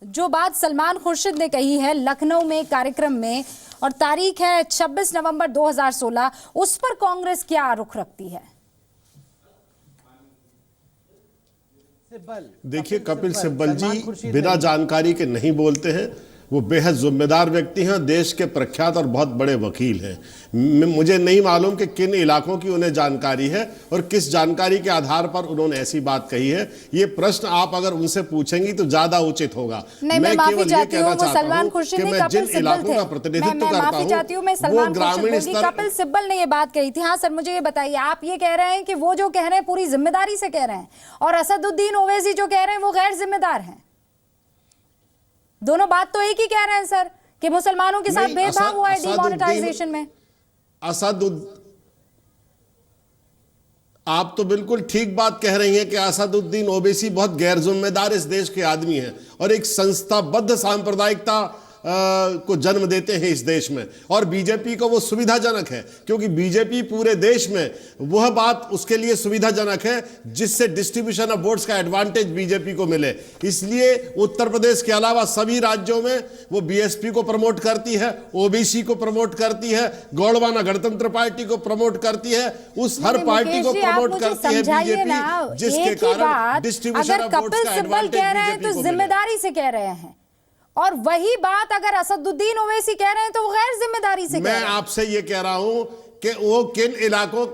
जो बात सलमान खुर्शीद ने कही है लखनऊ में कार्यक्रम में, और तारीख है 26 नवंबर 2016, उस पर कांग्रेस क्या रुख रखती है? देखिए, कपिल सिब्बल जी बिना जानकारी के नहीं बोलते हैं। वो बेहद जिम्मेदार व्यक्ति हैं, देश के प्रख्यात और बहुत बड़े वकील हैं। मुझे नहीं मालूम कि किन इलाकों की उन्हें जानकारी है और किस जानकारी के आधार पर उन्होंने ऐसी बात कही है। ये प्रश्न आप अगर उनसे पूछेंगी तो ज्यादा उचित होगा। मैं केवल ये कहना चाहता हूं कि मैं जिन इलाकों का प्रतिनिधित्व करता हूं वो ग्रामीण स्तर। कपिल सिब्बल ने ये बात कही थी। हाँ सर, मुझे ये बताइए, आप ये कह रहे हैं कि वो जो कह रहे हैं पूरी जिम्मेदारी से कह रहे हैं, और असदुद्दीन ओवैसी जो कह रहे हैं वो गैर जिम्मेदार हैं। दोनों बात तो एक ही कह रहे हैं सर कि मुसलमानों के साथ भेदभाव हुआ है डिमोनेटाइजेशन में। आप तो बिल्कुल ठीक बात कह रही हैं कि असदुद्दीन ओवैसी बहुत गैर जिम्मेदार इस देश के आदमी हैं और एक संस्थाबद्ध सांप्रदायिकता को जन्म देते हैं इस देश में। और बीजेपी को वो सुविधाजनक है क्योंकि बीजेपी पूरे देश में वह बात उसके लिए सुविधाजनक है जिससे डिस्ट्रीब्यूशन ऑफ वोट्स का एडवांटेज बीजेपी को मिले। इसलिए उत्तर प्रदेश के अलावा सभी राज्यों में वो बीएसपी को प्रमोट करती है, ओबीसी को प्रमोट करती है, गौड़वाना गणतंत्र पार्टी को प्रमोट करती है, उस हर पार्टी को प्रमोट करती है बीजेपी, जिसके कारण डिस्ट्रीब्यूशन ऑफ वोट्स का एडवांटेज बीजेपी को जिम्मेदारी से कह रहे हैं। और वही बात अगर असदुद्दीन ओवैसी कह रहे हैं तो वो गैर जिम्मेदारी से। मैं आपसे ये कह रहा हूं कि वो किन इलाकों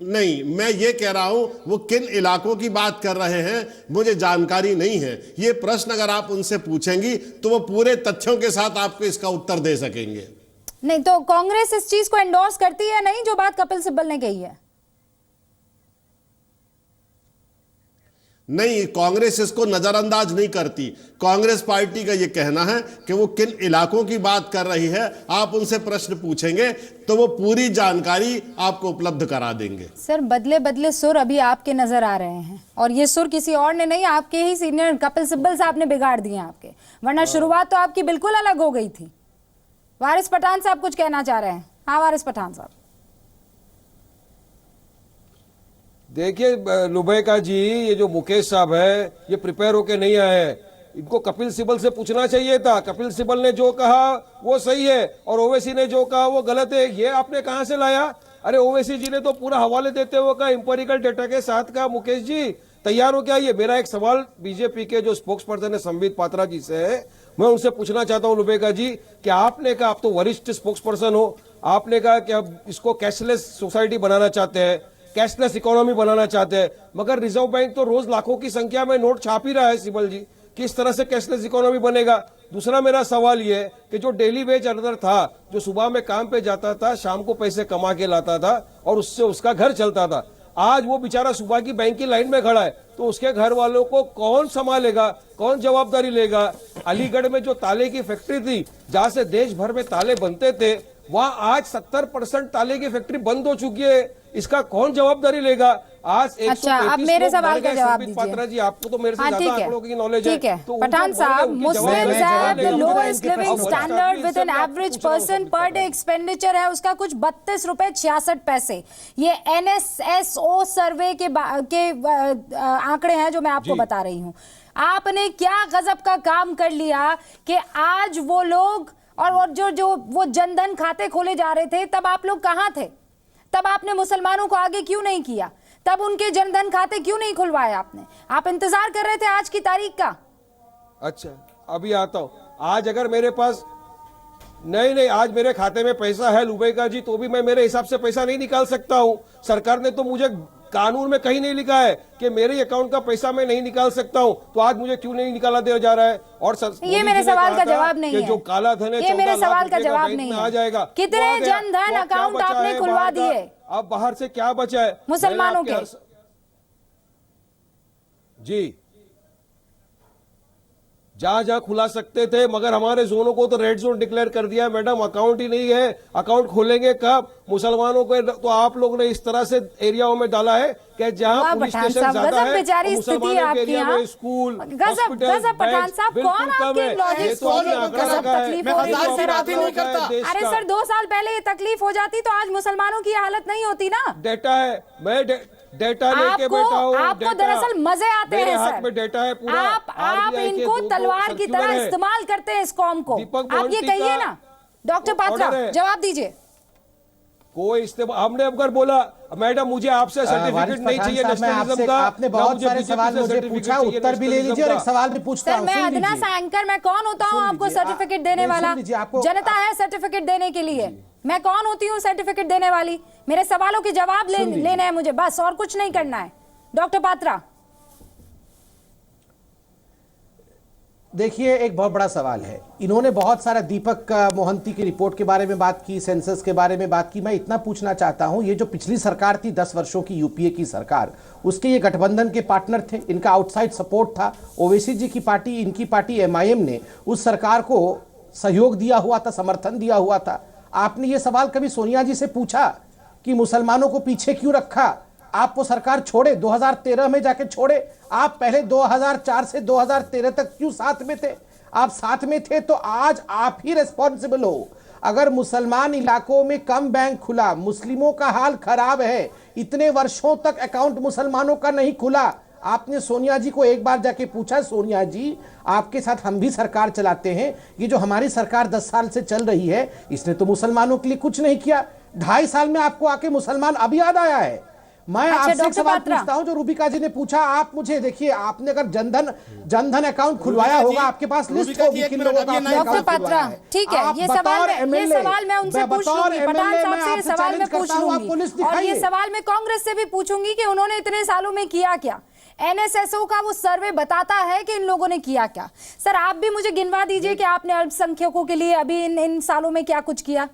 नहीं, मैं ये कह रहा हूं वो किन इलाकों की बात कर रहे हैं मुझे जानकारी नहीं है। ये प्रश्न अगर आप उनसे पूछेंगी तो वो पूरे तथ्यों के साथ आपको इसका उत्तर दे सकेंगे। नहीं तो कांग्रेस इस चीज को एंडोर्स करती है नहीं, जो बात कपिल सिब्बल ने कही है? नहीं, कांग्रेस इसको नजरअंदाज नहीं करती। कांग्रेस पार्टी का यह कहना है कि वो किन इलाकों की बात कर रही है, आप उनसे प्रश्न पूछेंगे तो वो पूरी जानकारी आपको उपलब्ध करा देंगे। सर, बदले बदले सुर अभी आपके नजर आ रहे हैं, और ये सुर किसी और ने नहीं, आपके ही सीनियर कपिल सिब्बल साहब ने बिगाड़ दिए आपके, वरना शुरुआत तो आपकी बिल्कुल अलग हो गई थी। वारिस पठान साहब कुछ कहना चाह रहे हैं? हाँ वारिस पठान साहब। देखिए लुबैका जी, ये जो मुकेश साहब है ये प्रिपेयर होके नहीं आए हैं। इनको कपिल सिब्बल से पूछना चाहिए था। कपिल सिब्बल ने जो कहा वो सही है और ओवैसी ने जो कहा वो गलत है। ये आपने कहां से लाया? अरे ओवैसी जी ने तो पूरा हवाले देते हुए कहा, इंपेरिकल डेटा के साथ कहा। मुकेश जी तैयार हो क्या? ये मेरा एक सवाल बीजेपी के जो स्पोक्स पर्सन है संबित पात्रा जी से है, मैं उनसे पूछना चाहता हूं लुबैका जी कि आपने कहा, आप तो वरिष्ठ स्पोक्स पर्सन हो, आपने कहा कि अब इसको कैशलेस सोसाइटी बनाना चाहते हैं, कैशलेस इकोनॉमी बनाना चाहते हैं, मगर रिजर्व बैंक तो रोज लाखों की संख्या में नोट छाप ही रहा है। सिब्बल जी, किस तरह से कैशलेस इकोनॉमी बनेगा? दूसरा मेरा सवाल ये है कि जो डेली वेज अर्नर था, जो सुबह में काम पे जाता था, शाम को पैसे कमा के लाता था और उससे उसका घर चलता था, आज वो बेचारा सुबह की बैंक की लाइन में खड़ा है, तो उसके घर वालों को कौन संभालेगा, कौन जवाबदारी लेगा? अलीगढ़ में जो ताले की फैक्ट्री थी, जहां से देश भर में ताले बनते थे, वहां आज 70% ताले की फैक्ट्री बंद हो चुकी है। इसका कौन जवाबदारी लेगा? आज अच्छा, अब मेरे सवाल का जवाब दीजिए। पात्रा जी, आपको तो मेरे से ज्यादा आंकड़ों की नॉलेज है। ठीक है पठान साहब, Muslims have the lowest living standard with an average person per day expenditure है उसका कुछ 32 रुपए 66 पैसे। ये NSSO सर्वे के आंकड़े हैं जो मैं आपको बता रही हूँ। आपने क्या गजब का काम कर लिया कि आज वो लोग और जो वो जनधन खाते खोले जा रहे थे, तब आप लोग कहाँ थे? तब आपने मुसलमानों को आगे क्यों नहीं किया? तब उनके जनधन खाते क्यों नहीं खुलवाए आपने? आप इंतजार कर रहे थे आज की तारीख का। अच्छा, अभी आता हूं। आज अगर मेरे पास नहीं, आज मेरे खाते में पैसा है लुबैका जी, तो भी मैं मेरे हिसाब से पैसा नहीं निकाल सकता हूं। सरकार ने तो मुझे कानून में कहीं नहीं लिखा है कि मेरे अकाउंट का पैसा मैं नहीं निकाल सकता हूं, तो आज मुझे क्यों नहीं निकाला दिया जा रहा है? और ये मेरे सवाल का जवाब नहीं है। जो काला धन है, ये मेरे सवाल का जवाब नहीं है। आ जाएगा। कितने जनधन अकाउंट आपने खुलवा दिए? अब बाहर से क्या बचा है मुसलमानों के? जी, जहां जहां खुला सकते थे, मगर हमारे जोनों को तो रेड जोन डिक्लेयर कर दिया है मैडम। अकाउंट ही नहीं है, अकाउंट खोलेंगे कब? मुसलमानों को तो आप लोग ने इस तरह से एरियाओं में डाला है कि जहां पुलिस स्टेशन ज्यादा है, मुसलमानों के एरिया में स्कूल, हॉस्पिटल, पठान साहब, कौन आपके लॉजिक को तकलीफ हो रही है? अरे सर, 2 साल पहले ये तकलीफ हो जाती तो आज मुसलमानों की हालत नहीं होती ना। डेटा है, मैं डेटा लेके बैठा हूँ। आपको डेटा। दरअसल मजे आते मेरे हैं हाथ सर। में डेटा है पूरा। आप RBI के इनको दो तलवार की सर्कुलर तरह है। इस्तेमाल करते हैं इस कॉम को। दीपक आप ये मोहंती कहिए का ना डॉक्टर पात्रा, ऑर्डर है। जवाब दीजिए। कोई इस्तेमाल हमने अगर बोला मैडम मुझे आपसे सर्टिफिकेट नहीं चाहिए नेशनलिज्म का, आपने बहुत सारे सवाल मुझे पूछा, उत्तर भी ले लीजिए और एक सवाल भी पूछता सर हूं। मैं सुन अदना लीजिए। सा एंकर, मैं कौन होता हूँ सुन आपको लीजिए। सर्टिफिकेट देने नहीं, सुन वाला? लीजिए, आपको- जनता है सर्टिफिकेट देने के लिए। मैं कौन होती हूँ सर्टिफिकेट देने वाली? मेरे सवालों के जवाब लेने हैं मुझे, बस, और कुछ नहीं करना है। डॉक्टर पात्रा, देखिए एक बहुत बड़ा सवाल है। इन्होंने बहुत सारा दीपक मोहंती की रिपोर्ट के बारे में बात की, सेंसस के बारे में बात की। मैं इतना पूछना चाहता हूं, ये जो पिछली सरकार थी 10 वर्षों की यूपीए की सरकार, उसके ये गठबंधन के पार्टनर थे, इनका आउटसाइड सपोर्ट था। ओवैसी जी की पार्टी, इनकी पार्टी एमआईएम ने उस सरकार को सहयोग दिया हुआ था, समर्थन दिया हुआ था। आपने ये सवाल कभी सोनिया जी से पूछा कि मुसलमानों को पीछे क्यों रखा? आप वो सरकार छोड़े, 2013 में जाके छोड़े। आप पहले 2004 से 2013 तक क्यों साथ में थे? आप साथ में थे तो आज आप ही रिस्पॉन्सिबल हो। अगर मुसलमान इलाकों में कम बैंक खुला, मुस्लिमों का हाल खराब है, इतने वर्षों तक अकाउंट मुसलमानों का नहीं खुला। आपने सोनिया जी को एक बार जाके पूछा, सोनिया जी आपके साथ हम भी सरकार चलाते हैं, ये जो हमारी सरकार 10 साल से चल रही है इसने तो मुसलमानों के लिए कुछ नहीं किया। 2.5 साल में आपको आके मुसलमान अब याद आया है? मैं अच्छा, आपसे एक डॉक्टर सवाल पात्रा। पूछता हूं जो रूबिका जी ने पूछा। आप मुझे देखिए, आपने अगर जनधन अकाउंट खुलवाया रूबिका जी, होगा, आपके पास लिस्ट रूबिका जी, होगी एक किन मिनट, लोगों का अब ये आपने नहीं- डॉक्टर अकाउंट खुलवाया पात्रा, है। ठीक है, आप ये बतौर सवाल मैं उनसे पूछ बतौर लूंगी, पठान MLA साहब मैं से ये आपसे सवाल मैं चैलेंज पूछ करता हूं, आपको लिस्ट लूंगी, और ये दिखाइए। सवाल मैं कांग्रेस से भी पूछूंगी कि उन्होंने इतने सालों में किया क्या। एनएसएसओ का वो सर्वे बताता है कि इन लोगों ने किया क्या। सर आप भी मुझे गिनवा दीजिए कि आपने अल्पसंख्यकों के लिए अभी इन सालों में क्या कुछ किया।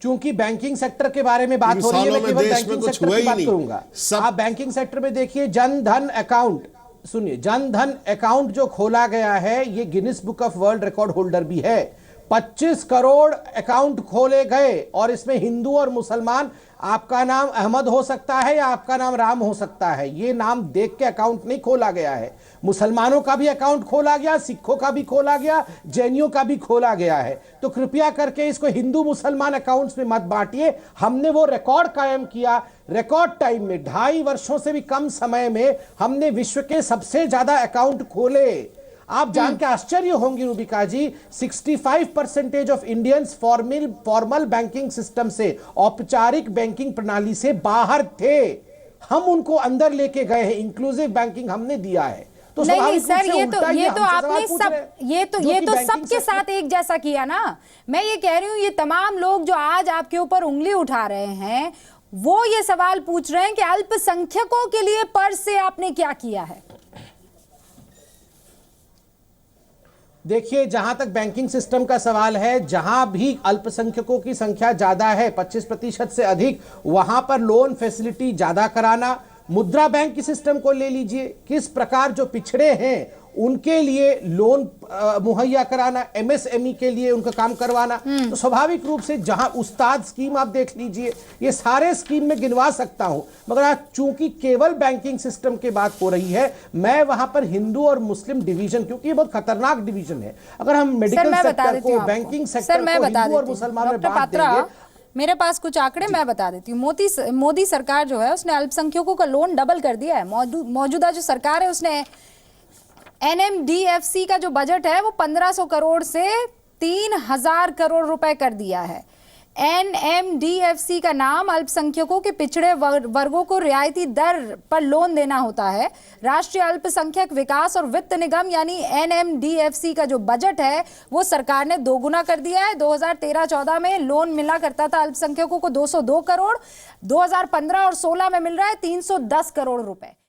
चूंकि बैंकिंग सेक्टर के बारे में बात इन हो रही है, सालों मैं में केवल देश में बैंकिंग कुछ सेक्टर हुआ की ही बात नहीं। करूंगा। सब- आप बैंकिंग सेक्टर में देखिए, जनधन अकाउंट, सुनिए, जनधन अकाउंट जो खोला गया है ये Guinness book of world record holder भी है। 25 करोड़ अकाउंट खोले गए और इसमें हिंदू और मुसलमान, आपका नाम अहमद हो सकता है या आपका नाम राम हो सकता है, ये नाम देख के अकाउंट नहीं खोला गया है। मुसलमानों का भी अकाउंट खोला गया, सिखों का भी खोला गया, जैनियों का भी खोला गया है। तो कृपया करके इसको हिंदू मुसलमान अकाउंट्स में मत बांटिए। हमने वो रिकॉर्ड कायम किया, रिकॉर्ड टाइम में 2.5 वर्षों से भी कम समय में हमने विश्व के सबसे ज्यादा अकाउंट खोले। आप जान के आश्चर्य होंगे रूबिका जी, 65% of Indians formal banking system से, औपचारिक बैंकिंग प्रणाली से बाहर थे। हम उनको अंदर लेके गए हैं, इंक्लूसिव बैंकिंग हमने दिया है। तो नहीं स्वाभाविक सर, रूप से ये उल्टा तो ही हमसे आपने सवाल पूछ सब रहे हैं। ये जो तो कि बैंकिंग सबके सेक्टर- साथ एक जैसा किया ना। मैं ये कह रही हूँ, ये तमाम लोग जो आज आपके ऊपर उंगली उठा रहे हैं वो ये सवाल पूछ रहे हैं कि अल्पसंख्यकों के लिए पर से आपने क्या किया है। देखिए, जहां तक बैंकिंग सिस्टम का सवाल है, जहां भी अल्पसंख्यकों की संख्या ज्यादा है, 25% से अधिक, वहां पर लोन फैसिलिटी ज्यादा कराना। मुद्रा बैंक की सिस्टम को ले लीजिए, किस प्रकार जो पिछड़े हैं उनके लिए लोन मुहैया कराना, एमएसएमई के लिए उनका काम करवाना। तो स्वाभाविक रूप से जहां उस्ताद स्कीम आप देख लीजिए, ये सारे स्कीम में गिनवा सकता हूं, मगर आज चूंकि केवल बैंकिंग सिस्टम की बात हो रही है, मैं वहां पर हिंदू और मुस्लिम डिवीजन, क्योंकि ये बहुत खतरनाक डिवीजन है। अगर हम मेडिकल सेक्टर को, बैंकिंग सेक्टर को हिंदू और मुसलमान में बांट देंगे। मेरे पास कुछ आंकड़े मैं बता देती हूँ। मोदी सरकार जो है उसने अल्पसंख्यकों का लोन डबल कर दिया है। मौजूदा जो सरकार है उसने एनएमडीएफसी का जो बजट है वो 1500 करोड़ से 3000 करोड़ रुपए कर दिया है। एनएमडीएफसी का नाम अल्पसंख्यकों के पिछड़े वर्गों को रियायती दर पर लोन देना होता है। राष्ट्रीय अल्पसंख्यक विकास और वित्त निगम यानी एनएमडीएफसी का जो बजट है वो सरकार ने दोगुना कर दिया है। 2013-14 में लोन मिला करता था अल्पसंख्यकों को 202 करोड़, 2015 और 16 में मिल रहा है 310 करोड़ रुपए।